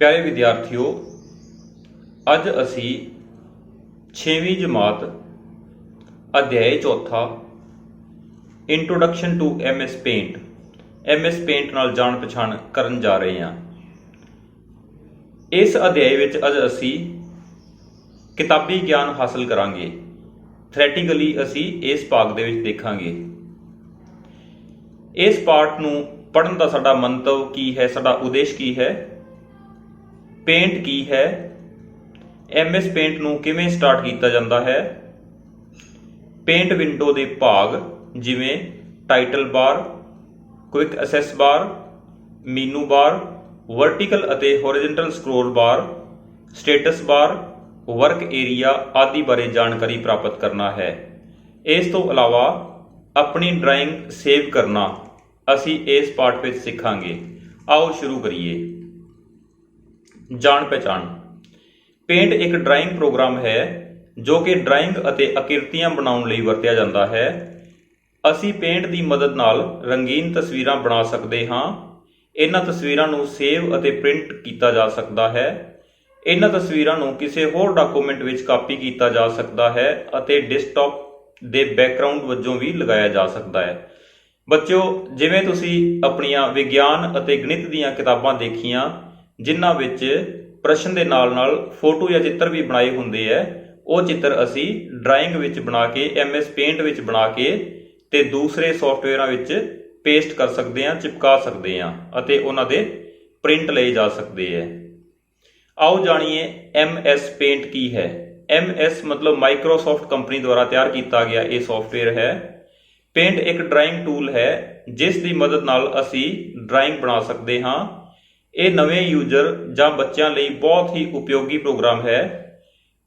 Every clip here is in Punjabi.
प्यारे विद्यार्थियों, अज असी 6वीं जमात अध्याय चौथा इंट्रोडक्शन टू MS पेंट नाल जान पछाण करन जा रहे हैं। इस अध्याय विच अज असी किताबी ज्ञान हासिल करांगे। थ्रैटिकली असी इस भाग दे विच देखांगे। इस पाठ नूं पढ़न दा साडा मंतव की है, साडा उद्देश की है, पेंट की है, MS पेंट नूं किवें स्टार्ट किया जाता है, पेंट विंडो के भाग जिवें टाइटल बार, क्विक असैस बार, मीनू बार, वर्टिकल अते horizontal scroll bar, status bar, work area आदि बारे जानकारी प्राप्त करना है। इस तो अलावा अपनी ड्राइंग सेव करना असी इस पाठ में सीखांगे। आओ शुरू करिए। जान पहचान। पेंट एक ड्राइंग प्रोग्राम है जो कि ड्राइंग अते आकृतियां बनाउण लई वरतिया जाता है। असी पेंट की मदद नाल रंगीन तस्वीरां बना सकते हाँ। इन्हां तस्वीरां नूं सेव अते प्रिंट किया जा सकता है। इन्हां तस्वीरां नूं किसी होर डॉक्यूमेंट विच कापी किया जा सकता है अते डेस्कटॉप दे बैकग्राउंड वजों भी लगाया जा सकता है। बच्चों, जिवें तुसीं अपनियां विग्यान अते गणित दीयां किताबां देखियां जिन्हां विच प्रश्न दे नाल नाल फोटो या चित्र भी बनाए हुंदे है, ਉਹ चित्र असी ड्राइंग विच बना के MS पेंट विच बना के ते दूसरे सॉफ्टवेयरां विच पेस्ट कर सकते हैं, चिपका सकते हैं अते उन्हां दे प्रिंट लए जा सकते हैं। आओ जानिए MS पेंट की है। MS मतलब माइक्रोसॉफ्ट कंपनी द्वारा तैयार किया गया ये सॉफ्टवेयर है। पेंट एक ड्राइंग टूल है जिस दी मदद नाल असी ड्राइंग बना सकते हाँ। ये नवे यूजर जां बच्चों लई बहुत ही उपयोगी प्रोग्राम है।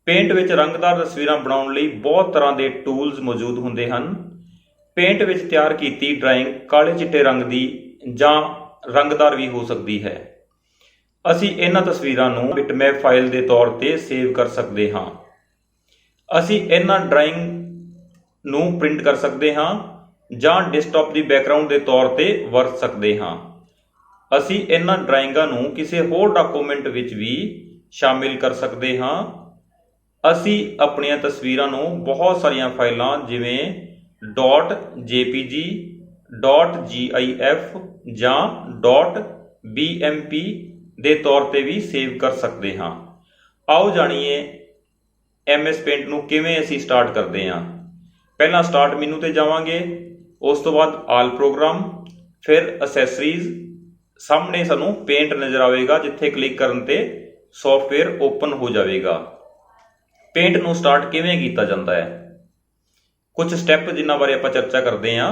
पेंट विच रंगदार तस्वीरां बनाउण लई बहुत तरह के टूल्स मौजूद हुंदे हन। पेंट विच तैयार की ड्राइंग काले चिट्टे रंग की जां रंगदार भी हो सकती है। असी इन्हां तस्वीरां नूं बिटमैप फाइल के तौर पर सेव कर सकते हाँ। असी इन्हां ड्राइंग नूं प्रिंट कर सकते हाँ जां डेस्कटॉप की बैकग्राउंड के तौर पर वरत सकते हाँ। असी इन्हां ड्राइंगां नूं किसी होर डॉक्यूमेंट विच भी शामिल कर सकते हाँ। असी अपनियां तस्वीरां नूं बहुत सारियां फाइलां जिवें .jpg, .gif जां .bmp दे तौर पर भी सेव कर सकते हाँ। आओ जानिए MS पेंट नूं किवें असी स्टार्ट करते हैं। पहला स्टार्ट मेनू ते जावांगे, उस तो बाद आल प्रोग्राम, फिर असैसरीज। सामने सानू पेंट नज़र आएगा जिथे क्लिक करन ते सॉफ्टवेयर ओपन हो जाएगा। पेंट नूं स्टार्ट किवें कीता जाता है, कुछ स्टैप जिन्हां बारे आपां चर्चा करते हैं।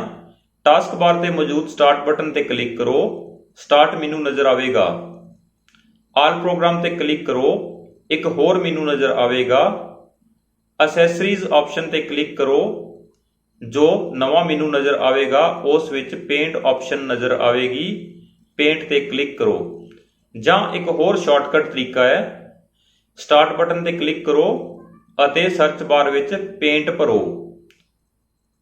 टास्क बार ते मौजूद स्टार्ट बटन ते क्लिक करो, स्टार्ट मेनू नज़र आएगा। आल प्रोग्राम ते क्लिक करो, एक होर मेनू नज़र आएगा। असैसरीज ऑप्शन ते क्लिक करो, जो नवा मेनू नज़र आएगा उस विच पेंट ऑप्शन नज़र आएगी। पेंट ते क्लिक करो। जां एक होर शॉर्टकट तरीका है, स्टार्ट बटन ते क्लिक करो अते सर्च बार विच पेंट भरो।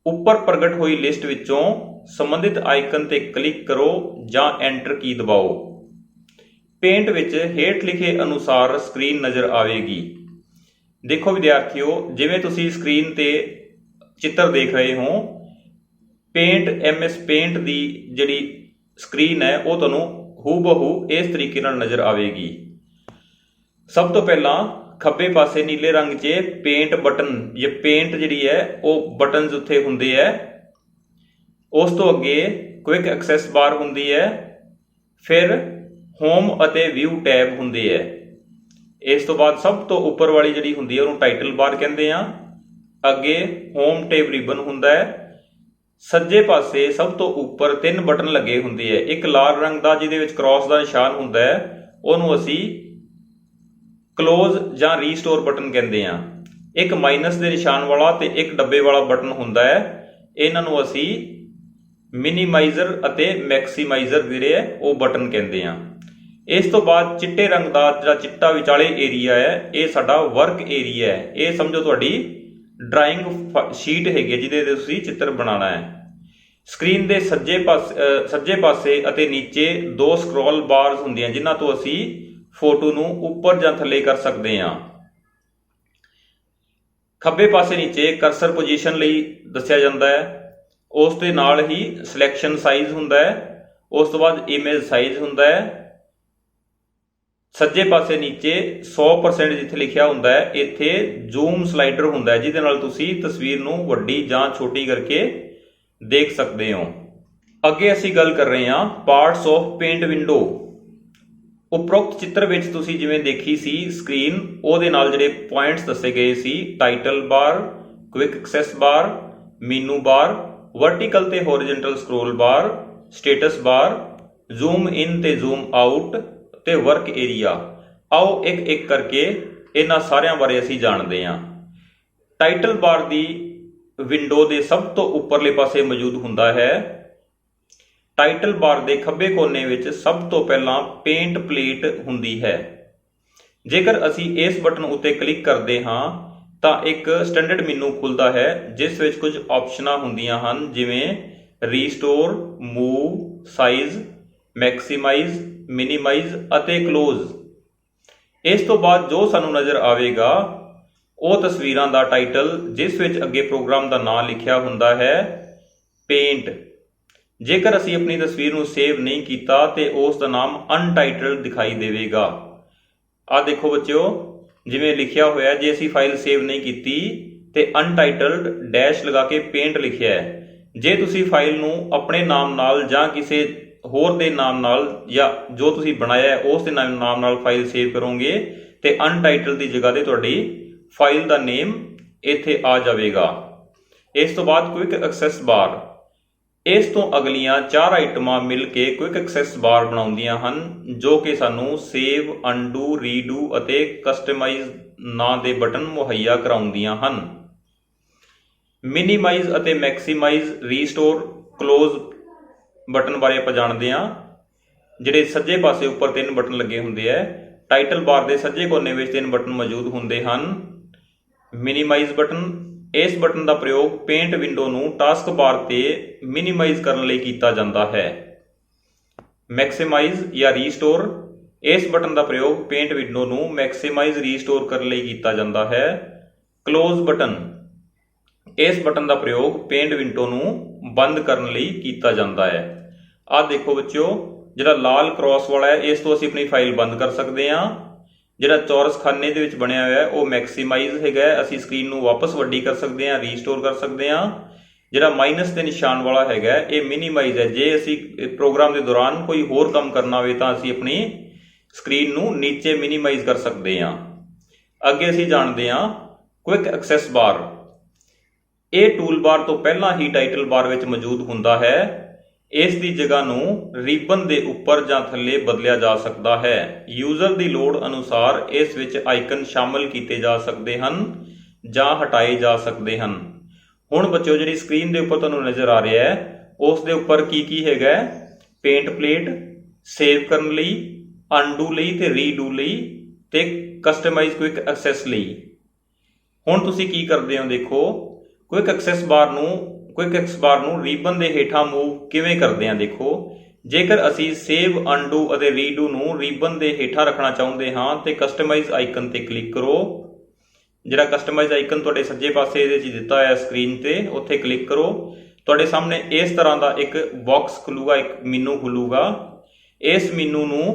उपर प्रगट हुई लिस्ट विचों संबंधित आइकन ते क्लिक करो जां एंटर की दबाओ। पेंट विच हेठ लिखे अनुसार स्क्रीन नज़र आएगी। देखो विद्यार्थियों, जिवें तुसीं स्क्रीन ते चित्र देख रहे हो, पेंट MS पेंट की जिहड़ी स्क्रीन है वो तुहानूं हूबहू इस तरीके नाल नज़र आएगी। सब तो पहला खब्बे पासे नीले रंग च पेंट बटन या पेंट जिहड़ी है वो बटन्स उत्थे हुंदे है। उस तो अगे क्विक एक्सैस बार हुंदी है, फिर होम अते व्यू टैब हुंदे है। इस तो बाद सब तो उपर वाली जिहड़ी हुंदी है उहनूं टाइटल बार कहंदे आ। अगे होम टैब रिबन हुंदा है। सज्जे पासे सब तो उपर 3 बटन लगे हुंदे है। एक लाल रंग का जिहदे विच क्रॉस का निशान हुंदा है उहनूं असी क्लोज जां रीस्टोर बटन कहंदे आ। एक माइनस के निशान वाला ते एक डब्बे वाला बटन हुंदा है। इन्हां नूं असी मिनीमाइजर अते मैक्सीमाइजर जिहड़े है वो बटन कहंदे आ। इस तो बाद चिट्टे रंग का जिहड़ा चिट्टा विचाले एरिया है ये साडा वर्क एरिया है। ये समझो तुहाडी ड्राइंग शीट हैगी जिहदे ते तुसीं चित्र बनाना है। ਸਕਰੀਨ ਦੇ ਸੱਜੇ ਪਾਸੇ ਅਤੇ ਨੀਚੇ ਦੋ ਸਕਰੋਲ ਬਾਰਸ ਹੁੰਦੀਆਂ ਜਿਨ੍ਹਾਂ ਤੋਂ ਅਸੀਂ ਫੋਟੋ ਨੂੰ ਉੱਪਰ ਜਾਂ ਥੱਲੇ ਕਰ ਸਕਦੇ ਹਾਂ। ਖੱਬੇ ਪਾਸੇ ਨੀਚੇ ਕਰਸਰ ਪੋਜੀਸ਼ਨ ਲਈ ਦੱਸਿਆ ਜਾਂਦਾ ਹੈ। ਉਸ ਦੇ ਨਾਲ ਹੀ ਸਿਲੈਕਸ਼ਨ ਸਾਈਜ਼ ਹੁੰਦਾ ਹੈ। ਉਸ ਤੋਂ ਬਾਅਦ ਇਮੇਜ ਸਾਈਜ਼ ਹੁੰਦਾ ਹੈ। ਸੱਜੇ ਪਾਸੇ ਨੀਚੇ 100% ਜਿੱਥੇ ਲਿਖਿਆ ਹੁੰਦਾ ਹੈ ਇੱਥੇ ਜ਼ੂਮ ਸਲਾਈਡਰ ਹੁੰਦਾ ਹੈ ਜਿਹਦੇ ਨਾਲ ਤੁਸੀਂ ਤਸਵੀਰ ਨੂੰ ਵੱਡੀ ਜਾਂ ਛੋਟੀ ਕਰਕੇ ਦੇਖ ਸਕਦੇ ਹੋ। ਅੱਗੇ ਅਸੀਂ ਗੱਲ ਕਰ ਰਹੇ ਹਾਂ ਪਾਰਟਸ ਆਫ ਪੇਂਟ ਵਿੰਡੋ। ਉਪਰੋਕਤ ਚਿੱਤਰ ਵਿੱਚ ਤੁਸੀਂ ਜਿਵੇਂ ਦੇਖੀ ਸੀ ਸਕਰੀਨ, ਉਹਦੇ ਨਾਲ ਜਿਹੜੇ ਪੁਆਇੰਟਸ ਦੱਸੇ ਗਏ ਸੀ, ਟਾਈਟਲ ਬਾਰ, ਕੁਇਕ ਐਕਸੈਸ ਬਾਰ, ਮੀਨੂ ਬਾਰ, ਵਰਟੀਕਲ ਤੇ ਹੋਰੀਜ਼ੋਨਟਲ ਸਕਰੋਲ ਬਾਰ, ਸਟੇਟਸ ਬਾਰ, ਜ਼ੂਮ ਇਨ ਤੇ ਜ਼ੂਮ ਆਊਟ ਤੇ ਵਰਕ ਏਰੀਆ। ਆਓ ਇੱਕ ਇੱਕ ਕਰਕੇ ਇਹਨਾਂ ਸਾਰਿਆਂ ਬਾਰੇ ਅਸੀਂ ਜਾਣਦੇ ਹਾਂ। ਟਾਈਟਲ ਬਾਰ ਦੀ ਵਿੰਡੋ ਦੇ ਸਭ ਤੋਂ ਉੱਪਰਲੇ ਪਾਸੇ ਮੌਜੂਦ ਹੁੰਦਾ ਹੈ। ਟਾਈਟਲ ਬਾਰ ਦੇ ਖੱਬੇ ਕੋਨੇ ਵਿੱਚ ਸਭ ਤੋਂ ਪਹਿਲਾਂ ਪੇਂਟ ਪਲੇਟ ਹੁੰਦੀ ਹੈ। ਜੇਕਰ ਅਸੀਂ ਇਸ ਬਟਨ ਉੱਤੇ ਕਲਿੱਕ ਕਰਦੇ ਹਾਂ ਤਾਂ ਇੱਕ ਸਟੈਂਡਰਡ ਮੈਨੂ ਖੁੱਲਦਾ ਹੈ ਜਿਸ ਵਿੱਚ ਕੁਝ ਆਪਸ਼ਨਾਂ ਹੁੰਦੀਆਂ ਹਨ ਜਿਵੇਂ restore, move, size, maximise, minimise ਅਤੇ ਕਲੋਜ਼। ਇਸ ਤੋਂ ਬਾਅਦ ਜੋ ਸਾਨੂੰ ਨਜ਼ਰ ਆਵੇਗਾ ਉਹ ਤਸਵੀਰਾਂ ਦਾ ਟਾਈਟਲ ਜਿਸ ਵਿੱਚ ਅੱਗੇ ਪ੍ਰੋਗਰਾਮ ਦਾ ਨਾਮ ਲਿਖਿਆ ਹੁੰਦਾ ਹੈ ਪੇਂਟ। ਜੇਕਰ ਅਸੀਂ ਆਪਣੀ ਤਸਵੀਰ ਨੂੰ ਸੇਵ ਨਹੀਂ ਕੀਤਾ ਤੇ ਉਸ ਦਾ ਨਾਮ ਅਨਟਾਈਟਲਡ ਦਿਖਾਈ ਦੇਵੇਗਾ। ਆਹ ਦੇਖੋ ਬੱਚਿਓ, ਜਿਵੇਂ ਲਿਖਿਆ ਹੋਇਆ ਜੇ ਅਸੀਂ ਫਾਈਲ ਸੇਵ ਨਹੀਂ ਕੀਤੀ ਤੇ ਅਨਟਾਈਟਲਡ ਡੈਸ਼ ਲਗਾ ਕੇ ਪੇਂਟ ਲਿਖਿਆ ਹੈ। ਜੇ ਤੁਸੀਂ ਫਾਈਲ ਨੂੰ ਆਪਣੇ ਨਾਮ ਨਾਲ ਜਾਂ ਕਿਸੇ ਹੋਰ ਦੇ ਨਾਮ ਨਾਲ ਜਾਂ ਜੋ ਤੁਸੀਂ ਬਣਾਇਆ ਹੈ ਉਸ ਦੇ ਨਾਮ ਨਾਲ ਫਾਈਲ ਸੇਵ ਕਰੋਗੇ ਤੇ ਅਨਟਾਈਟਲ ਦੀ ਜਗ੍ਹਾ ਤੇ ਤੁਹਾਡੀ ਫਾਈਲ ਦਾ ਨੇਮ ਇੱਥੇ ਆ ਜਾਵੇਗਾ। ਇਸ ਤੋਂ ਬਾਅਦ ਕੁਇਕ ਐਕਸੈਸ ਬਾਰ। ਇਸ ਤੋਂ ਅਗਲੀਆਂ 4 ਆਈਟਮਾਂ ਮਿਲ ਕੇ ਕੁਇਕ ਐਕਸੈਸ ਬਾਰ ਬਣਾਉਂਦੀਆਂ ਹਨ ਜੋ ਕਿ ਸਾਨੂੰ ਸੇਵ, ਅਨਡੂ, ਰੀਡੂ ਅਤੇ ਕਸਟਮਾਈਜ਼ ਨਾਂ ਦੇ ਬਟਨ ਮੁਹੱਈਆ ਕਰਾਉਂਦੀਆਂ ਹਨ। ਮਿਨੀਮਾਈਜ਼ ਅਤੇ ਮੈਕਸੀਮਾਈਜ਼, ਰੀਸਟੋਰ, ਕਲੋਜ਼ ਬਟਨ ਬਾਰੇ ਆਪਾਂ ਜਾਣਦੇ ਹਾਂ। ਜਿਹੜੇ ਸੱਜੇ ਪਾਸੇ ਉੱਪਰ 3 ਬਟਨ ਲੱਗੇ ਹੁੰਦੇ ਆ। ਟਾਈਟਲ ਬਾਰ ਦੇ ਸੱਜੇ ਕੋਨੇ ਵਿੱਚ 3 ਬਟਨ ਮੌਜੂਦ ਹੁੰਦੇ ਹਨ। ਮਿਨੀਮਾਈਜ਼ ਬਟਨ, ਇਸ ਬਟਨ ਦਾ ਪ੍ਰਯੋਗ ਪੇਂਟ ਵਿੰਡੋ ਨੂੰ ਟਾਸਕ ਬਾਰ ਤੇ ਮਿਨੀਮਾਈਜ਼ ਕਰਨ ਲਈ ਕੀਤਾ ਜਾਂਦਾ ਹੈ। ਮੈਕਸੀਮਾਈਜ਼ ਜਾਂ ਰੀਸਟੋਰ, ਇਸ ਬਟਨ ਦਾ ਪ੍ਰਯੋਗ ਪੇਂਟ ਵਿੰਡੋ ਨੂੰ ਮੈਕਸੀਮਾਈਜ਼, ਰੀਸਟੋਰ ਕਰਨ ਲਈ ਕੀਤਾ ਜਾਂਦਾ ਹੈ। ਕਲੋਜ਼ ਬਟਨ, ਇਸ ਬਟਨ ਦਾ ਪ੍ਰਯੋਗ ਪੇਂਟ ਵਿੰਡੋ ਨੂੰ ਬੰਦ ਕਰਨ ਲਈ ਕੀਤਾ ਜਾਂਦਾ ਹੈ। ਆਹ ਦੇਖੋ ਬੱਚਿਓ, ਜਿਹੜਾ ਲਾਲ ਕ੍ਰੋਸ ਵਾਲਾ ਹੈ ਇਸ ਤੋਂ ਅਸੀਂ ਆਪਣੀ ਫਾਈਲ ਬੰਦ ਕਰ ਸਕਦੇ ਹਾਂ। ਜਿਹੜਾ ਚੌਰਸ ਖਾਨੇ ਦੇ ਵਿੱਚ ਬਣਿਆ ਹੋਇਆ ਉਹ ਮੈਕਸੀਮਾਈਜ਼ ਹੈਗਾ, ਅਸੀਂ ਸਕਰੀਨ ਨੂੰ ਵਾਪਸ ਵੱਡੀ ਕਰ ਸਕਦੇ ਹਾਂ, ਰੀਸਟੋਰ ਕਰ ਸਕਦੇ ਹਾਂ। ਜਿਹੜਾ ਮਾਈਨਸ ਦੇ ਨਿਸ਼ਾਨ ਵਾਲਾ ਹੈਗਾ ਇਹ ਮਿਨੀਮਾਈਜ਼ ਹੈ। ਜੇ ਅਸੀਂ ਪ੍ਰੋਗਰਾਮ ਦੇ ਦੌਰਾਨ ਕੋਈ ਹੋਰ ਕੰਮ ਕਰਨਾ ਹੋਵੇ ਤਾਂ ਅਸੀਂ ਆਪਣੀ ਸਕਰੀਨ ਨੂੰ ਨੀਚੇ ਮਿਨੀਮਾਈਜ਼ ਕਰ ਸਕਦੇ ਹਾਂ। ਅੱਗੇ ਅਸੀਂ ਜਾਣਦੇ ਹਾਂ ਕੁਇਕ ਐਕਸੈਸ ਬਾਰ। ਇਹ ਟੂਲ ਬਾਰ ਤੋਂ ਪਹਿਲਾਂ ਹੀ ਟਾਈਟਲ ਬਾਰ ਵਿੱਚ ਮੌਜੂਦ ਹੁੰਦਾ ਹੈ। ਇਸ ਦੀ ਜਗ੍ਹਾ ਨੂੰ ਰਿਬਨ ਦੇ ਉੱਪਰ ਜਾਂ ਥੱਲੇ ਬਦਲਿਆ ਜਾ ਸਕਦਾ ਹੈ। ਯੂਜ਼ਰ ਦੀ ਲੋੜ ਅਨੁਸਾਰ ਇਸ ਵਿੱਚ ਆਈਕਨ ਸ਼ਾਮਲ ਕੀਤੇ ਜਾ ਸਕਦੇ ਹਨ ਜਾਂ ਹਟਾਏ ਜਾ ਸਕਦੇ ਹਨ। ਹੁਣ ਬੱਚਿਓ, ਜਿਹੜੀ ਸਕਰੀਨ ਦੇ ਉੱਪਰ ਤੁਹਾਨੂੰ ਨਜ਼ਰ ਆ ਰਿਹਾ ਹੈ ਉਸ ਦੇ ਉੱਪਰ ਕੀ ਕੀ ਹੈਗਾ? ਪੇਂਟ ਪਲੇਟ, ਸੇਵ ਕਰਨ ਲਈ, ਅਨਡੂ ਲਈ ਤੇ ਰੀਡੂ ਲਈ ਤੇ ਕਸਟਮਾਈਜ਼ ਕੁਇਕ ਐਕਸੈਸ ਲਈ। ਹੁਣ ਤੁਸੀਂ ਕੀ ਕਰਦੇ ਹੋ ਦੇਖੋ, ਕੁਇਕ ਐਕਸੈਸ ਬਾਰ ਨੂੰ ਰਿਬਨ ਦੇ ਹੇਠਾਂ ਮੂਵ ਕਿਵੇਂ ਕਰਦੇ ਹਾਂ ਦੇਖੋ। ਜੇਕਰ ਅਸੀਂ ਸੇਵ, ਅਨਡੂ ਅਤੇ ਰੀਡੂ ਨੂੰ ਰਿਬਨ ਦੇ ਹੇਠਾਂ ਰੱਖਣਾ ਚਾਹੁੰਦੇ ਹਾਂ ਤੇ ਕਸਟਮਾਈਜ਼ ਆਈਕਨ ਤੇ ਕਲਿੱਕ ਕਰੋ। ਜਿਹੜਾ ਕਸਟਮਾਈਜ਼ ਆਈਕਨ ਤੁਹਾਡੇ ਸੱਜੇ ਪਾਸੇ ਇਹਦੇ 'ਚ ਦਿੱਤਾ ਹੋਇਆ ਸਕਰੀਨ ਤੇ, ਉੱਥੇ ਕਲਿੱਕ ਕਰੋ। ਤੁਹਾਡੇ ਸਾਹਮਣੇ ਇਸ ਤਰ੍ਹਾਂ ਦਾ ਇੱਕ ਬਾਕਸ ਖੁੱਲੂਗਾ, ਇੱਕ ਮੀਨੂ ਖੁੱਲੂਗਾ। ਇਸ ਮੀਨੂ ਨੂੰ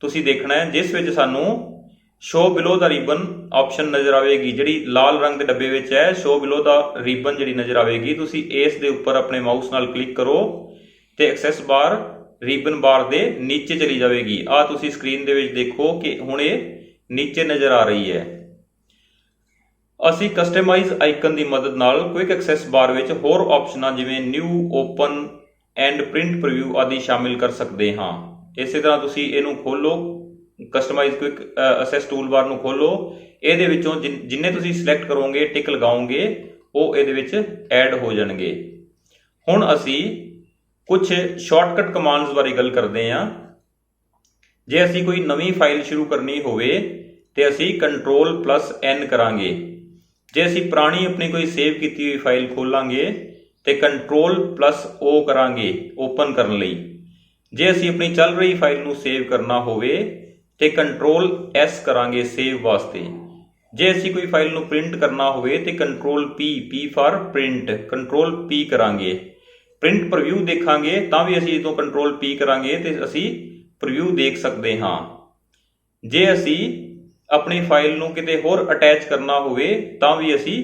ਤੁਸੀਂ ਦੇਖਣਾ ਹੈ ਜਿਸ ਵਿੱਚ ਸਾਨੂੰ ਸ਼ੋ ਬਿਲੋ ਦਾ ਰਿਬਨ ਆਪਸ਼ਨ ਨਜ਼ਰ ਆਵੇਗੀ। ਜਿਹੜੀ ਲਾਲ ਰੰਗ ਦੇ ਡੱਬੇ ਵਿੱਚ ਹੈ ਸ਼ੋ ਬਿਲੋ ਦਾ ਰਿਬਨ ਜਿਹੜੀ ਨਜ਼ਰ ਆਵੇਗੀ, ਤੁਸੀਂ ਇਸ ਦੇ ਉੱਪਰ ਆਪਣੇ ਮਾਊਸ ਨਾਲ ਕਲਿੱਕ ਕਰੋ ਤੇ ਐਕਸੈਸ ਬਾਰ ਰਿਬਨ ਬਾਰ ਦੇ ਨੀਚੇ ਚਲੀ ਜਾਵੇਗੀ। ਆਹ ਤੁਸੀਂ ਸਕਰੀਨ ਦੇ ਵਿੱਚ ਦੇਖੋ ਕਿ ਹੁਣ ਇਹ ਨੀਚੇ ਨਜ਼ਰ ਆ ਰਹੀ ਹੈ। ਅਸੀਂ ਕਸਟਮਾਈਜ਼ ਆਈਕਨ ਦੀ ਮਦਦ ਨਾਲ ਕੁਇਕ ਐਕਸੈਸ ਬਾਰ ਵਿੱਚ ਹੋਰ ਆਪਸ਼ਨਾਂ ਜਿਵੇਂ new, open and print preview ਆਦਿ ਸ਼ਾਮਿਲ ਕਰ ਸਕਦੇ ਹਾਂ। ਇਸੇ ਤਰ੍ਹਾਂ ਤੁਸੀਂ ਇਹਨੂੰ ਖੋਲੋ, customize quick access tool bar ਨੂੰ ਖੋਲੋ। ਇਹਦੇ ਵਿੱਚੋਂ ਜਿੰਨੇ ਤੁਸੀਂ ਸਿਲੈਕਟ ਕਰੋਗੇ, ਟਿਕ ਲਗਾਓਗੇ, ਉਹ ਇਹਦੇ ਵਿੱਚ ਐਡ ਹੋ ਜਾਣਗੇ। ਹੁਣ ਅਸੀਂ ਕੁਝ ਸ਼ਾਰਟਕਟ ਕਮਾਂਡਸ ਬਾਰੇ ਗੱਲ ਕਰਦੇ ਹਾਂ। ਜੇ ਅਸੀਂ ਕੋਈ ਨਵੀਂ ਫਾਈਲ ਸ਼ੁਰੂ ਕਰਨੀ ਹੋਵੇ ਤੇ ਅਸੀਂ Ctrl+N ਕਰਾਂਗੇ। ਜੇ ਅਸੀਂ ਪੁਰਾਣੀ ਆਪਣੀ ਕੋਈ ਸੇਵ ਕੀਤੀ ਹੋਈ ਫਾਈਲ ਖੋਲਾਂਗੇ ਤੇ Ctrl+O ਕਰਾਂਗੇ ਓਪਨ ਕਰਨ ਲਈ। ਜੇ ਅਸੀਂ ਆਪਣੀ ਚੱਲ ਰਹੀ ਫਾਈਲ ਨੂੰ ਸੇਵ ਕਰਨਾ ਹੋਵੇ ਤੇ Ctrl+S ਕਰਾਂਗੇ ਸੇਵ ਵਾਸਤੇ। ਜੇ ਅਸੀਂ ਕੋਈ ਫਾਈਲ ਨੂੰ ਪ੍ਰਿੰਟ ਕਰਨਾ ਹੋਵੇ ਤੇ Ctrl+P ਫਾਰ ਪ੍ਰਿੰਟ, Ctrl+P ਕਰਾਂਗੇ। ਪ੍ਰਿੰਟ ਪ੍ਰੀਵਿਊ ਦੇਖਾਂਗੇ ਤਾਂ ਵੀ ਅਸੀਂ ਜਦੋਂ Ctrl+P ਕਰਾਂਗੇ ਤੇ ਅਸੀਂ ਪ੍ਰੀਵਿਊ ਦੇਖ ਸਕਦੇ ਹਾਂ। ਜੇ ਅਸੀਂ ਆਪਣੀ ਫਾਈਲ ਨੂੰ ਕਿਤੇ ਹੋਰ ਅਟੈਚ ਕਰਨਾ ਹੋਵੇ ਤਾਂ ਵੀ ਅਸੀਂ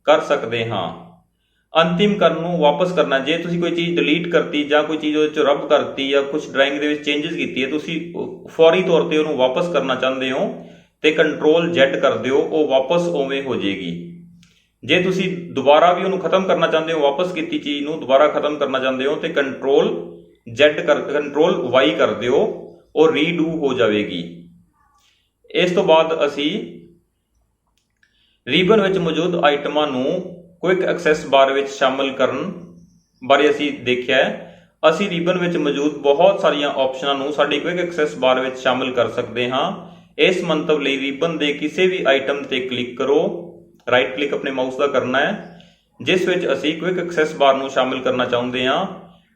ਕਰ ਸਕਦੇ ਹਾਂ। ਅੰਤਿਮ ਕਰਨ ਨੂੰ ਵਾਪਸ ਕਰਨਾ, ਜੇ ਤੁਸੀਂ ਕੋਈ ਚੀਜ਼ ਡਿਲੀਟ ਕਰਤੀ ਜਾਂ ਕੋਈ ਚੀਜ਼ ਉਹਦੇ 'ਚੋਂ ਰੱਬ ਕਰਤੀ ਜਾਂ ਕੁਝ ਡਰਾਇੰਗ ਦੇ ਵਿੱਚ ਚੇਂਜਸ ਕੀਤੀ ਹੈ, ਤੁਸੀਂ ਫੌਰੀ ਤੌਰ ਤੇ ਉਹਨੂੰ ਵਾਪਸ ਕਰਨਾ ਚਾਹੁੰਦੇ ਹੋ ਤੇ Ctrl+Z ਕਰ ਦਿਓ, ਉਹ ਵਾਪਸ ਉਵੇਂ ਹੋ ਜਾਏਗੀ। ਜੇ ਤੁਸੀਂ ਦੁਬਾਰਾ ਵੀ ਉਹਨੂੰ ਖਤਮ ਕਰਨਾ ਚਾਹੁੰਦੇ ਹੋ, ਵਾਪਸ ਕੀਤੀ ਚੀਜ਼ ਨੂੰ ਦੁਬਾਰਾ ਖਤਮ ਕਰਨਾ ਚਾਹੁੰਦੇ ਹੋ ਤੇ Ctrl+Y ਕਰ ਦਿਓ, ਉਹ ਰੀਡੂ ਹੋ ਜਾਵੇਗੀ। ਇਸ ਤੋਂ ਬਾਅਦ ਅਸੀਂ ਰਿਬਨ ਵਿੱਚ ਮੌਜੂਦ ਆਈਟਮਾਂ ਨੂੰ ਕੁਇਕ ਐਕਸੈਸ ਬਾਰ ਵਿੱਚ ਸ਼ਾਮਲ ਕਰਨ ਬਾਰੇ ਅਸੀਂ ਦੇਖਿਆ ਹੈ। ਅਸੀਂ ਰਿਬਨ ਵਿੱਚ ਮੌਜੂਦ ਬਹੁਤ ਸਾਰੀਆਂ ਆਪਸ਼ਨਾਂ ਨੂੰ ਸਾਡੀ ਕੁਇਕ ਐਕਸੈਸ ਬਾਰ ਵਿੱਚ ਸ਼ਾਮਲ ਕਰ ਸਕਦੇ ਹਾਂ। ਇਸ ਮੰਤਵ ਲਈ ਰਿਬਨ ਦੇ ਕਿਸੇ ਵੀ ਆਈਟਮ ਤੇ ਕਲਿੱਕ ਕਰੋ, ਰਾਈਟ ਕਲਿੱਕ ਆਪਣੇ ਮਾਊਸ ਦਾ ਕਰਨਾ ਹੈ, ਜਿਸ ਵਿੱਚ ਅਸੀਂ ਕੁਇਕ ਐਕਸੈਸ ਬਾਰ ਨੂੰ ਸ਼ਾਮਲ ਕਰਨਾ ਚਾਹੁੰਦੇ ਹਾਂ।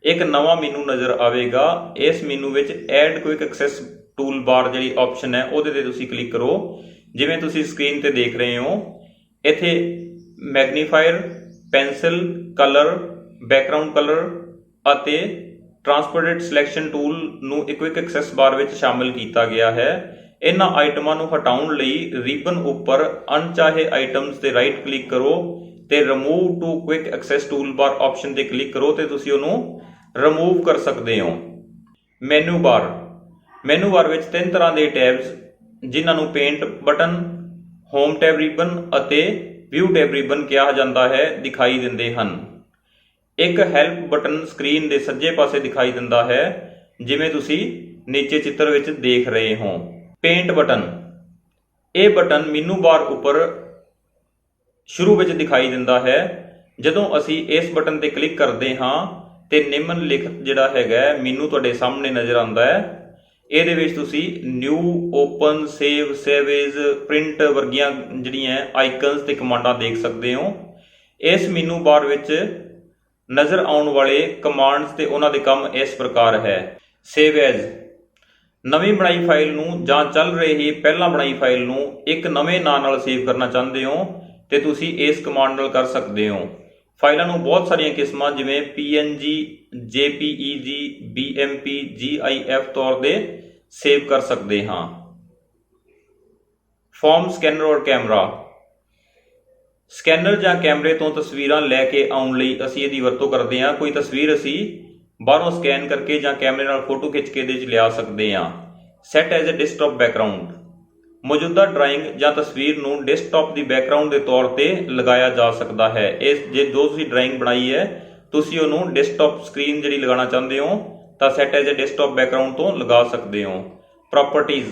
ਇੱਕ ਨਵਾਂ ਮੀਨੂ ਨਜ਼ਰ ਆਵੇਗਾ। ਇਸ ਮੀਨੂ ਵਿੱਚ add quick access tool bar ਜਿਹੜੀ ਆਪਸ਼ਨ ਹੈ ਉਹਦੇ ਤੇ ਤੁਸੀਂ ਕਲਿੱਕ ਕਰੋ। ਜਿਵੇਂ ਤੁਸੀਂ ਸਕਰੀਨ ਤੇ ਦੇਖ ਰਹੇ ਹੋ, ਇੱਥੇ ਮੈਗਨੀਫਾਇਰ, ਪੈਨਸਿਲ, ਕਲਰ, ਬੈਕਗ੍ਰਾਉਂਡ ਕਲਰ ਅਤੇ ਟਰਾਂਸਪੋਰਟਡ ਸਿਲੈਕਸ਼ਨ ਟੂਲ ਨੂੰ ਕੁਇਕ ਐਕਸੈਸ ਬਾਰ ਵਿੱਚ ਸ਼ਾਮਲ ਕੀਤਾ ਗਿਆ ਹੈ। ਇਹਨਾਂ ਆਈਟਮਾਂ ਨੂੰ ਹਟਾਉਣ ਲਈ ਰਿਬਨ ਉੱਪਰ ਅਣਚਾਹੇ ਆਈਟਮਸ ਤੇ ਰਾਈਟ ਕਲਿੱਕ ਕਰੋ ਤੇ remove to quick access tool bar option ਤੇ ਕਲਿੱਕ ਕਰੋ ਤੇ ਤੁਸੀਂ ਉਹਨੂੰ ਰਿਮੂਵ ਕਰ ਸਕਦੇ ਹੋ। ਮੈਨੂ ਬਾਰ ਵਿੱਚ ਤਿੰਨ ਤਰ੍ਹਾਂ ਦੇ ਟੈਬਸ, ਜਿਨ੍ਹਾਂ ਨੂੰ paint button, home tab ribbon ਅਤੇ ਵਿਊ ਟੈਬ ਰਿਬਨ ਕਿਹਾ ਜਾਂਦਾ ਹੈ, ਦਿਖਾਈ ਦਿੰਦੇ ਹਨ। ਇੱਕ ਹੈਲਪ ਬਟਨ ਸਕਰੀਨ ਦੇ ਸੱਜੇ ਪਾਸੇ ਦਿਖਾਈ ਦਿੰਦਾ ਹੈ, ਜਿਵੇਂ ਤੁਸੀਂ ਨੀਚੇ ਚਿੱਤਰ ਵਿੱਚ ਦੇਖ ਰਹੇ ਹੋ। ਪੇਂਟ ਬਟਨ, ਇਹ ਬਟਨ ਮੀਨੂ ਬਾਰ ਉੱਪਰ ਸ਼ੁਰੂ ਵਿੱਚ ਦਿਖਾਈ ਦਿੰਦਾ ਹੈ। ਜਦੋਂ ਅਸੀਂ ਇਸ ਬਟਨ ਤੇ ਕਲਿੱਕ ਕਰਦੇ ਹਾਂ ਤੇ ਨਿਮਨ ਲਿਖਤ ਜਿਹੜਾ ਹੈਗਾ ਮੀਨੂ ਤੁਹਾਡੇ ਸਾਹਮਣੇ ਨਜ਼ਰ ਆਉਂਦਾ ਹੈ। ਇਹਦੇ ਵਿੱਚ ਤੁਸੀਂ ਨਿਊ, ਓਪਨ, ਸੇਵ, ਸੇਵੇਜ, ਪ੍ਰਿੰਟ ਵਰਗੀਆਂ ਜਿਹੜੀਆਂ ਆਈਕਨਸ ਤੇ ਕਮਾਂਡਾਂ ਦੇਖ ਸਕਦੇ ਹੋ। ਇਸ ਮੀਨੂ ਬਾਰ ਵਿੱਚ ਨਜ਼ਰ ਆਉਣ ਵਾਲੇ ਕਮਾਂਡਸ ਤੇ ਉਹਨਾਂ ਦੇ ਕੰਮ ਇਸ ਪ੍ਰਕਾਰ ਹੈ। ਸੇਵ ਐਜ਼, ਨਵੀਂ ਬਣਾਈ ਫਾਈਲ ਨੂੰ ਜਾਂ ਚੱਲ ਰਹੀ ਪਹਿਲਾਂ ਬਣਾਈ ਫਾਈਲ ਨੂੰ ਇੱਕ ਨਵੇਂ ਨਾਂ ਨਾਲ ਸੇਵ ਕਰਨਾ ਚਾਹੁੰਦੇ ਹੋ ਤੇ ਤੁਸੀਂ ਇਸ ਕਮਾਂਡ ਨਾਲ ਕਰ ਸਕਦੇ ਹੋ। ਫਾਈਲਾਂ ਨੂੰ ਬਹੁਤ ਸਾਰੀਆਂ ਕਿਸਮਾਂ ਜਿਵੇਂ PNG, JPEG, BMP, GIF ਤੌਰ ਦੇ ਸੇਵ ਕਰ ਸਕਦੇ ਹਾਂ। ਫਾਰਮ ਸਕੈਨਰ ਔਰ ਕੈਮਰਾ, ਸਕੈਨਰ ਜਾਂ ਕੈਮਰੇ ਤੋਂ ਤਸਵੀਰਾਂ ਲੈ ਕੇ ਆਉਣ ਲਈ ਅਸੀਂ ਇਹਦੀ ਵਰਤੋਂ ਕਰਦੇ ਹਾਂ। ਕੋਈ ਤਸਵੀਰ ਅਸੀਂ ਬਾਹਰੋਂ ਸਕੈਨ ਕਰਕੇ ਜਾਂ ਕੈਮਰੇ ਨਾਲ ਫੋਟੋ ਖਿੱਚ ਕੇ ਇਹਦੇ ਵਿੱਚ ਲਿਆ ਸਕਦੇ ਹਾਂ। Set as a desktop background, ਮੌਜੂਦਾ ਡਰਾਇੰਗ ਜਾਂ ਤਸਵੀਰ ਨੂੰ ਡੈਸਕਟਾਪ ਦੀ ਬੈਕਗ੍ਰਾਉਂਡ ਦੇ ਤੌਰ ਤੇ ਲਗਾਇਆ ਜਾ ਸਕਦਾ ਹੈ। ਇਸ ਜੇ ਜੋ ਤੁਸੀਂ ਡਰਾਇੰਗ ਬਣਾਈ ਹੈ ਤੁਸੀਂ ਉਹਨੂੰ ਡੈਸਕਟਾਪ ਸਕਰੀਨ ਜਿਹੜੀ ਲਗਾਉਣਾ ਚਾਹੁੰਦੇ ਹੋ ਤਾਂ set as a desktop background ਤੋਂ ਲਗਾ ਸਕਦੇ ਹੋ। ਪ੍ਰੋਪਰਟੀਜ਼,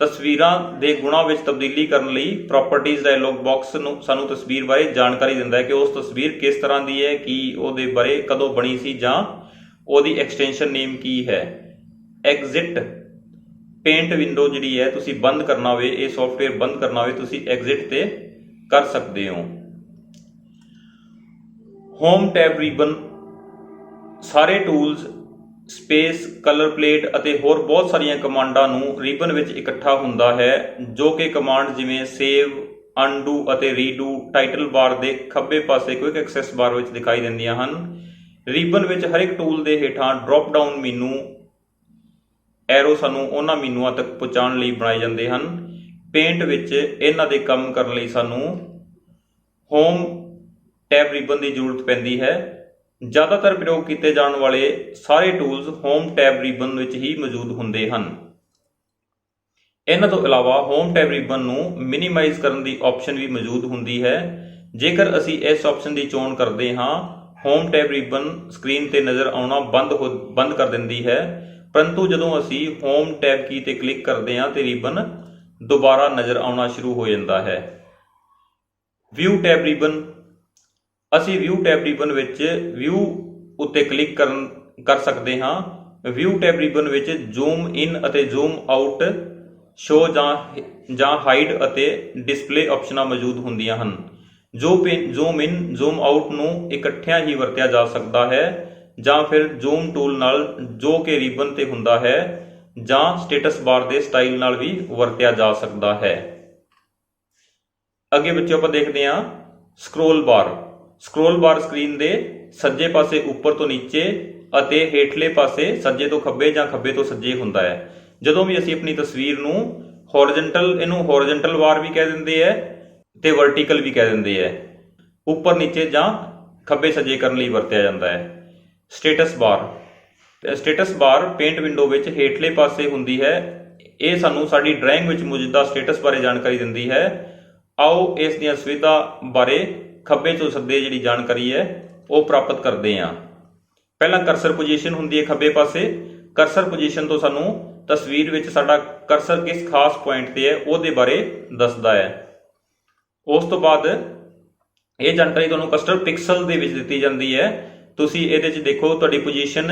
ਤਸਵੀਰਾਂ ਦੇ ਗੁਣਾਂ ਵਿੱਚ ਤਬਦੀਲੀ ਕਰਨ ਲਈ ਪ੍ਰੋਪਰਟੀਜ਼ ਡਾਇਲੌਗ ਬਾਕਸ ਨੂੰ ਸਾਨੂੰ ਤਸਵੀਰ ਬਾਰੇ ਜਾਣਕਾਰੀ ਦਿੰਦਾ ਹੈ ਕਿ ਉਸ ਤਸਵੀਰ ਕਿਸ ਤਰ੍ਹਾਂ ਦੀ ਹੈ, ਕੀ ਉਹਦੇ ਬਾਰੇ ਕਦੋਂ ਬਣੀ ਸੀ ਜਾਂ ਉਹਦੀ ਐਕਸਟੈਂਸ਼ਨ ਨੇਮ ਕੀ ਹੈ। ਐਗਜ਼ਿਟ, ਪੇਂਟ ਵਿੰਡੋ ਜਿਹੜੀ ਹੈ ਤੁਸੀਂ ਬੰਦ ਕਰਨਾ ਹੋਵੇ, ਇਹ ਸੌਫਟਵੇਅਰ ਬੰਦ ਕਰਨਾ ਹੋਵੇ, ਤੁਸੀਂ ਐਗਜ਼ਿਟ ਤੇ ਕਰ ਸਕਦੇ ਹੋ। ਹੋਮ ਟੈਬ ਰਿਬਨ ਸਾਰੇ ਟੂਲਸ, ਸਪੇਸ, ਕਲਰ ਪਲੇਟ ਅਤੇ ਹੋਰ ਬਹੁਤ ਸਾਰੀਆਂ ਕਮਾਂਡਾਂ ਨੂੰ ਰਿਬਨ ਵਿੱਚ ਇਕੱਠਾ ਹੁੰਦਾ ਹੈ, ਜੋ ਕਿ ਕਮਾਂਡ ਜਿਵੇਂ ਸੇਵ, ਅਨਡੂ ਅਤੇ ਰੀਡੂ ਟਾਈਟਲ ਬਾਰ ਦੇ ਖੱਬੇ ਪਾਸੇ ਕੁਇਕ ਐਕਸੈਸ ਬਾਰ ਵਿੱਚ ਦਿਖਾਈ ਦਿੰਦੀਆਂ ਹਨ। ਰਿਬਨ ਵਿੱਚ ਹਰ ਇੱਕ ਟੂਲ ਦੇ ਹੇਠਾਂ ਡ੍ਰੌਪ ਡਾਊਨ ਮੀਨੂ ਐਰੋ ਸਾਨੂੰ ਉਹਨਾਂ ਮੀਨੂਆਂ ਤੱਕ ਪਹੁੰਚਾਉਣ ਲਈ ਬਣਾਏ ਜਾਂਦੇ ਹਨ। ਪੇਂਟ ਵਿੱਚ ਇਹਨਾਂ ਦੇ ਕੰਮ ਕਰਨ ਲਈ ਸਾਨੂੰ ਹੋਮ ਟੈਬ ਰਿਬਨ ਦੀ ਜ਼ਰੂਰਤ ਪੈਂਦੀ ਹੈ। ਜ਼ਿਆਦਾਤਰ ਪ੍ਰਯੋਗ ਕੀਤੇ ਜਾਣ ਵਾਲੇ ਸਾਰੇ ਟੂਲਸ ਹੋਮ ਟੈਬ ਰਿਬਨ ਵਿੱਚ ਹੀ ਮੌਜੂਦ ਹੁੰਦੇ ਹਨ। ਇਹਨਾਂ ਤੋਂ ਇਲਾਵਾ ਹੋਮ ਟੈਬ ਰਿਬਨ ਨੂੰ ਮਿਨੀਮਾਈਜ਼ ਕਰਨ ਦੀ ਆਪਸ਼ਨ ਵੀ ਮੌਜੂਦ ਹੁੰਦੀ ਹੈ। ਜੇਕਰ ਅਸੀਂ ਇਸ ਆਪਸ਼ਨ ਦੀ ਚੋਣ ਕਰਦੇ ਹਾਂ, ਹੋਮ ਟੈਬ ਰਿਬਨ ਸਕਰੀਨ ਤੇ ਨਜ਼ਰ ਆਉਣਾ ਬੰਦ ਕਰ ਦਿੰਦੀ ਹੈ, ਪਰੰਤੂ ਜਦੋਂ ਅਸੀਂ ਹੋਮ ਟੈਬ ਕੀ ਤੇ ਕਲਿੱਕ ਕਰਦੇ ਹਾਂ ਤੇ ਰਿਬਨ ਦੁਬਾਰਾ ਨਜ਼ਰ ਆਉਣਾ ਸ਼ੁਰੂ ਹੋ ਜਾਂਦਾ ਹੈ। ਵਿਊ ਟੈਬ ਰਿਬਨ, ਅਸੀਂ ਵਿਊ ਟੈਬ ਰਿਬਨ ਵਿੱਚ ਵਿਊ ਉੱਤੇ ਕਲਿੱਕ ਕਰ ਸਕਦੇ ਹਾਂ। ਵਿਊ ਟੈਬ ਰਿਬਨ ਵਿੱਚ ਜ਼ੂਮ ਇਨ ਅਤੇ ਜ਼ੂਮ ਆਊਟ, ਸ਼ੋ ਜਾਂ ਹਾਈਡ ਅਤੇ ਡਿਸਪਲੇ ਆਪਸ਼ਨਾਂ ਮੌਜੂਦ ਹੁੰਦੀਆਂ ਹਨ। ਜ਼ੂਮ ਇਨ ਜ਼ੂਮ ਆਊਟ ਨੂੰ ਇਕੱਠਿਆਂ ਹੀ ਵਰਤਿਆ ਜਾ ਸਕਦਾ ਹੈ ਜਾਂ ਫਿਰ ਜ਼ੂਮ ਟੂਲ ਨਾਲ ਜੋ ਕਿ ਰਿਬਨ ਤੇ ਹੁੰਦਾ ਹੈ ਜਾਂ ਸਟੇਟਸ ਬਾਰ ਦੇ ਸਟਾਈਲ ਨਾਲ ਵੀ ਵਰਤਿਆ ਜਾ ਸਕਦਾ ਹੈ। ਅੱਗੇ ਬੱਚਿਓ ਆਪਾਂ ਦੇਖਦੇ ਹਾਂ scroll bar. Scroll bar screen ਦੇ ਸੱਜੇ ਪਾਸੇ ਉੱਪਰ ਤੋਂ ਨੀਚੇ ਅਤੇ ਹੇਠਲੇ ਪਾਸੇ ਸੱਜੇ ਤੋਂ ਖੱਬੇ ਜਾਂ ਖੱਬੇ ਤੋਂ ਸੱਜੇ ਹੁੰਦਾ ਹੈ। ਜਦੋਂ ਵੀ ਅਸੀਂ ਆਪਣੀ ਤਸਵੀਰ ਨੂੰ ਹੌਰੀਜ਼ੌਂਟਲ, ਇਹਨੂੰ ਹੌਰੀਜ਼ੌਂਟਲ ਬਾਰ ਵੀ ਕਹਿ ਦਿੰਦੇ ਹੈ ਤੇ ਵਰਟੀਕਲ ਵੀ ਕਹਿ ਦਿੰਦੇ ਹੈ, ਉੱਪਰ ਨੀਚੇ ਜਾਂ ਖੱਬੇ ਸੱਜੇ ਕਰਨ ਲਈ ਵਰਤਿਆ ਜਾਂਦਾ ਹੈ। ਸਟੇਟਸ ਬਾਰ। ਸਟੇਟਸ ਬਾਰ ਪੇਂਟ ਵਿੰਡੋ ਵਿੱਚ ਹੇਠਲੇ ਪਾਸੇ ਹੁੰਦੀ ਹੈ। ਇਹ ਸਾਨੂੰ ਸਾਡੀ ਡਰਾਇੰਗ ਵਿੱਚ ਮੌਜੂਦਾ ਸਟੇਟਸ ਬਾਰੇ ਜਾਣਕਾਰੀ ਦਿੰਦੀ ਹੈ। ਆਓ ਇਸ ਦੀਆਂ ਸੁਵਿਧਾ ਬਾਰੇ ਖੱਬੇ ਤੋਂ ਸੱਜੇ ਜਿਹੜੀ ਜਾਣਕਾਰੀ ਹੈ ਉਹ ਪ੍ਰਾਪਤ ਕਰਦੇ ਹਾਂ। ਪਹਿਲਾਂ ਕਰਸਰ ਪੋਜੀਸ਼ਨ ਹੁੰਦੀ ਹੈ ਖੱਬੇ ਪਾਸੇ। ਕਰਸਰ ਪੋਜੀਸ਼ਨ ਤੋਂ ਸਾਨੂੰ ਤਸਵੀਰ ਵਿੱਚ ਸਾਡਾ ਕਰਸਰ ਕਿਸ ਖਾਸ ਪੁਆਇੰਟ ਤੇ ਹੈ ਉਹਦੇ ਬਾਰੇ ਦੱਸਦਾ ਹੈ। ਉਸ ਤੋਂ ਬਾਅਦ ਇਹ ਜਾਣਕਾਰੀ ਤੁਹਾਨੂੰ ਕਰਸਰ ਪਿਕਸਲ ਦੇ ਵਿੱਚ ਦਿੱਤੀ ਜਾਂਦੀ ਹੈ। ਤੁਸੀਂ ਇਹਦੇ 'ਚ ਦੇਖੋ ਤੁਹਾਡੀ ਪੋਜੀਸ਼ਨ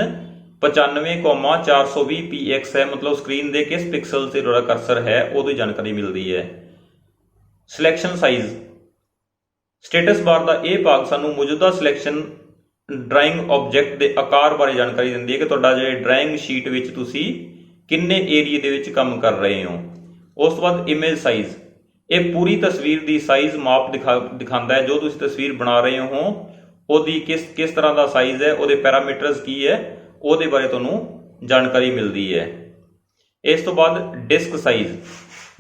95,420 px ਹੈ, ਮਤਲਬ ਸਕਰੀਨ ਦੇ ਕਿਸ ਪਿਕਸਲ ਤੇ ਤੁਹਾਡਾ ਕਰਸਰ ਹੈ ਉਹਦੀ ਜਾਣਕਾਰੀ ਮਿਲਦੀ ਹੈ। Selection size. ਸਟੇਟਸ ਬਾਰ ਦਾ ਇਹ ਭਾਗ ਸਾਨੂੰ ਮੌਜੂਦਾ ਸਿਲੈਕਸ਼ਨ ਡਰਾਇੰਗ ਆਬਜੈਕਟ ਦੇ ਆਕਾਰ ਬਾਰੇ ਜਾਣਕਾਰੀ ਦਿੰਦੀ ਹੈ ਕਿ ਤੁਹਾਡਾ ਜਿਹੜੇ ਡਰਾਇੰਗ ਸ਼ੀਟ ਵਿੱਚ ਤੁਸੀਂ ਕਿੰਨੇ ਏਰੀਏ ਦੇ ਵਿੱਚ ਕੰਮ ਕਰ ਰਹੇ ਹੋ। ਉਸ ਤੋਂ ਬਾਅਦ ਇਮੇਜ ਸਾਈਜ਼। ਇਹ ਪੂਰੀ ਤਸਵੀਰ ਦੀ ਸਾਈਜ਼ ਮਾਪ ਦਿਖਾਉਂਦਾ ਹੈ। ਜੋ ਤੁਸੀਂ ਤਸਵੀਰ ਬਣਾ ਰਹੇ ਹੋ ਉਹਦੀ ਕਿਸ ਤਰ੍ਹਾਂ ਦਾ ਸਾਈਜ਼ ਹੈ, ਉਹਦੇ ਪੈਰਾਮੀਟਰਸ ਕੀ ਹੈ, ਉਹਦੇ ਬਾਰੇ ਤੁਹਾਨੂੰ ਜਾਣਕਾਰੀ ਮਿਲਦੀ ਹੈ। ਇਸ ਤੋਂ ਬਾਅਦ ਡਿਸਕ ਸਾਈਜ਼।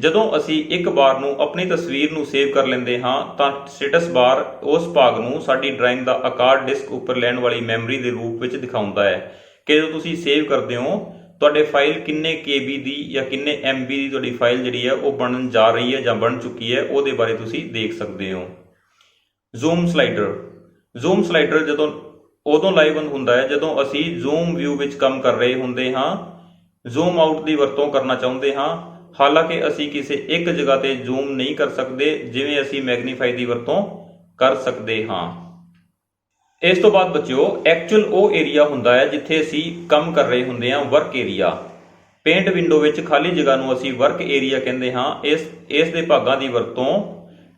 ਜਦੋਂ ਅਸੀਂ ਇੱਕ ਵਾਰ ਨੂੰ ਆਪਣੀ ਤਸਵੀਰ ਨੂੰ ਸੇਵ ਕਰ ਲੈਂਦੇ ਹਾਂ ਤਾਂ ਸਟੇਟਸ ਬਾਰ ਉਸ ਭਾਗ ਨੂੰ ਸਾਡੀ ਡਰਾਇੰਗ ਦਾ ਆਕਾਰ ਡਿਸਕ ਉੱਪਰ ਲੈਣ ਵਾਲੀ ਮੈਮਰੀ ਦੇ ਰੂਪ ਵਿੱਚ ਦਿਖਾਉਂਦਾ ਹੈ ਕਿ ਜਦੋਂ ਤੁਸੀਂ ਸੇਵ ਕਰਦੇ ਹੋ ਤੁਹਾਡੇ ਫਾਈਲ ਕਿੰਨੇ KB ਦੀ ਜਾਂ ਕਿੰਨੇ MB ਦੀ ਤੁਹਾਡੀ ਫਾਈਲ ਜਿਹੜੀ ਹੈ ਉਹ ਬਣਨ ਜਾ ਰਹੀ ਹੈ ਜਾਂ ਬਣ ਚੁੱਕੀ ਹੈ, ਉਹਦੇ ਬਾਰੇ ਤੁਸੀਂ ਦੇਖ ਸਕਦੇ ਹੋ। Zoom slider. ਜ਼ੂਮ ਸਲਾਈਡਰ ਜਦੋਂ ਉਦੋਂ ਲਾਈਵ ਹੁੰਦਾ ਹੈ ਜਦੋਂ ਅਸੀਂ ਜ਼ੂਮ ਵਿਊ ਵਿੱਚ ਕੰਮ ਕਰ ਰਹੇ ਹੁੰਦੇ ਹਾਂ, ਜ਼ੂਮ ਆਊਟ ਦੀ ਵਰਤੋਂ ਕਰਨਾ ਚਾਹੁੰਦੇ ਹਾਂ। ਹਾਲਾਂਕਿ ਅਸੀਂ ਕਿਸੇ ਇੱਕ ਜਗ੍ਹਾ ਤੇ ਜ਼ੂਮ ਨਹੀਂ ਕਰ ਸਕਦੇ, ਜਿਵੇਂ ਅਸੀਂ ਮੈਗਨੀਫਾਈ ਦੀ ਵਰਤੋਂ ਕਰ ਸਕਦੇ ਹਾਂ। ਇਸ ਤੋਂ ਬਾਅਦ ਬੱਚਿਓ ਐਕਚੁਅਲ ਉਹ ਏਰੀਆ ਹੁੰਦਾ ਹੈ ਜਿੱਥੇ ਅਸੀਂ ਕੰਮ ਕਰ ਰਹੇ ਹੁੰਦੇ ਹਾਂ, ਵਰਕ ਏਰੀਆ। ਪੇਂਟ ਵਿੰਡੋ ਵਿੱਚ ਖਾਲੀ ਜਗ੍ਹਾ ਨੂੰ ਅਸੀਂ ਵਰਕ ਏਰੀਆ ਕਹਿੰਦੇ ਹਾਂ। ਇਸ ਦੇ ਭਾਗਾਂ ਦੀ ਵਰਤੋਂ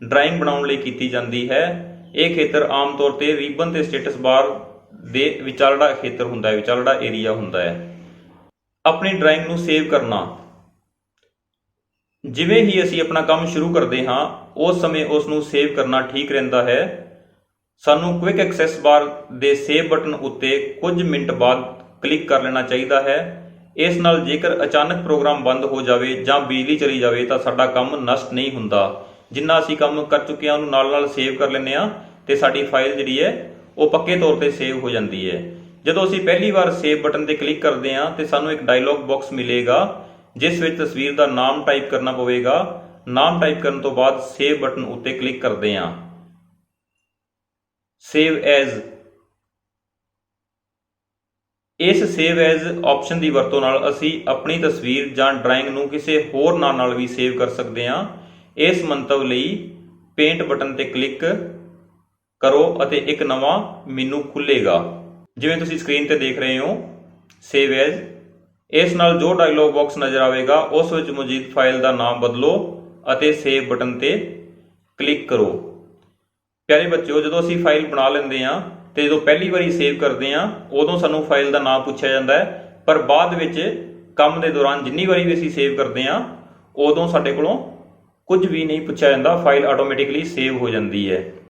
ਡਰਾਇੰਗ ਬਣਾਉਣ ਲਈ ਕੀਤੀ ਜਾਂਦੀ ਹੈ। ਇਹ ਖੇਤਰ ਆਮ ਤੌਰ ਤੇ ਰਿਬਨ ਤੇ ਸਟੇਟਸ ਬਾਰ ਦੇ ਵਿਚਾਲੜਾ ਖੇਤਰ ਹੁੰਦਾ ਹੈ, ਵਿਚਾਲੜਾ ਏਰੀਆ ਹੁੰਦਾ ਹੈ। ਆਪਣੀ ਡਰਾਇੰਗ ਨੂੰ ਸੇਵ ਕਰਨਾ। ਜਿਵੇਂ ਹੀ ਅਸੀਂ ਆਪਣਾ ਕੰਮ ਸ਼ੁਰੂ ਕਰਦੇ ਹਾਂ ਉਸ ਸਮੇਂ ਉਸ ਨੂੰ ਸੇਵ ਕਰਨਾ ਠੀਕ ਰਹਿੰਦਾ ਹੈ। ਸਾਨੂੰ ਕੁਇਕ ਐਕਸੈਸ ਬਾਰ ਦੇ ਸੇਵ ਬਟਨ ਉੱਤੇ ਕੁਝ ਮਿੰਟ ਬਾਅਦ ਕਲਿੱਕ ਕਰ ਲੈਣਾ ਚਾਹੀਦਾ ਹੈ। ਇਸ ਨਾਲ ਜੇਕਰ ਅਚਾਨਕ ਪ੍ਰੋਗਰਾਮ ਬੰਦ ਹੋ ਜਾਵੇ ਜਾਂ ਬਿਜਲੀ ਚਲੀ ਜਾਵੇ ਤਾਂ ਸਾਡਾ ਕੰਮ ਨਸ਼ਟ ਨਹੀਂ ਹੁੰਦਾ। ਜਿੰਨਾ ਅਸੀਂ ਕੰਮ ਕਰ ਚੁੱਕੇ ਹਾਂ ਉਹਨੂੰ ਨਾਲ ਸੇਵ ਕਰ ਲੈਂਦੇ ਹਾਂ ਤੇ ਸਾਡੀ ਫਾਈਲ ਜਿਹੜੀ ਹੈ ਉਹ ਪੱਕੇ ਤੌਰ ਤੇ ਸੇਵ ਹੋ ਜਾਂਦੀ ਹੈ। ਜਦੋਂ ਅਸੀਂ ਪਹਿਲੀ ਵਾਰ ਸੇਵ ਬਟਨ ਤੇ ਕਲਿੱਕ ਕਰਦੇ ਹਾਂ ਤੇ ਸਾਨੂੰ ਇੱਕ ਡਾਇਲੌਗ ਬਾਕਸ ਮਿਲੇਗਾ ਜਿਸ ਵਿੱਚ ਤਸਵੀਰ ਦਾ ਨਾਮ ਟਾਈਪ ਕਰਨਾ ਪਵੇਗਾ। ਨਾਮ ਟਾਈਪ ਕਰਨ ਤੋਂ ਬਾਅਦ ਸੇਵ ਬਟਨ ਉੱਤੇ ਕਲਿੱਕ ਕਰਦੇ ਹਾਂ। Save as. ਇਸ ਸੇਵ ਐਜ਼ ਆਪਸ਼ਨ ਦੀ ਵਰਤੋਂ ਨਾਲ ਅਸੀਂ ਆਪਣੀ ਤਸਵੀਰ ਜਾਂ ਡਰਾਇੰਗ ਨੂੰ ਕਿਸੇ ਹੋਰ ਨਾਂ ਨਾਲ ਵੀ ਸੇਵ ਕਰ ਸਕਦੇ ਹਾਂ। ਇਸ ਮੰਤਵ ਲਈ ਪੇਂਟ ਬਟਨ ਤੇ ਕਲਿੱਕ ਕਰੋ ਅਤੇ ਇੱਕ ਨਵਾਂ ਮੈਨੂ ਖੁੱਲੇਗਾ, ਜਿਵੇਂ ਤੁਸੀਂ ਸਕਰੀਨ ਤੇ ਦੇਖ ਰਹੇ ਹੋ ਸੇਵ ਐਜ਼। ਇਸ ਨਾਲ ਜੋ ਡਾਇਲੌਗ ਬਾਕਸ ਨਜ਼ਰ ਆਵੇਗਾ ਉਸ ਵਿੱਚ ਮੌਜੂਦ ਫਾਈਲ ਦਾ ਨਾਮ ਬਦਲੋ ਅਤੇ ਸੇਵ ਬਟਨ ਤੇ ਕਲਿੱਕ ਕਰੋ। ਪਿਆਰੇ ਬੱਚਿਓ, ਜਦੋਂ ਅਸੀਂ ਫਾਈਲ ਬਣਾ ਲੈਂਦੇ ਹਾਂ ਤੇ ਜਦੋਂ ਪਹਿਲੀ ਵਾਰੀ ਸੇਵ ਕਰਦੇ ਹਾਂ ਉਦੋਂ ਸਾਨੂੰ ਫਾਈਲ ਦਾ ਨਾਮ ਪੁੱਛਿਆ ਜਾਂਦਾ ਹੈ, ਪਰ ਬਾਅਦ ਵਿੱਚ ਕੰਮ ਦੇ ਦੌਰਾਨ ਜਿੰਨੀ ਵਾਰੀ ਵੀ ਅਸੀਂ ਸੇਵ ਕਰਦੇ ਹਾਂ ਉਦੋਂ ਸਾਡੇ ਕੋਲੋਂ ਕੁਝ ਵੀ ਨਹੀਂ ਪੁੱਛਿਆ ਜਾਂਦਾ, ਫਾਈਲ ਆਟੋਮੈਟਿਕਲੀ ਸੇਵ ਹੋ ਜਾਂਦੀ ਹੈ।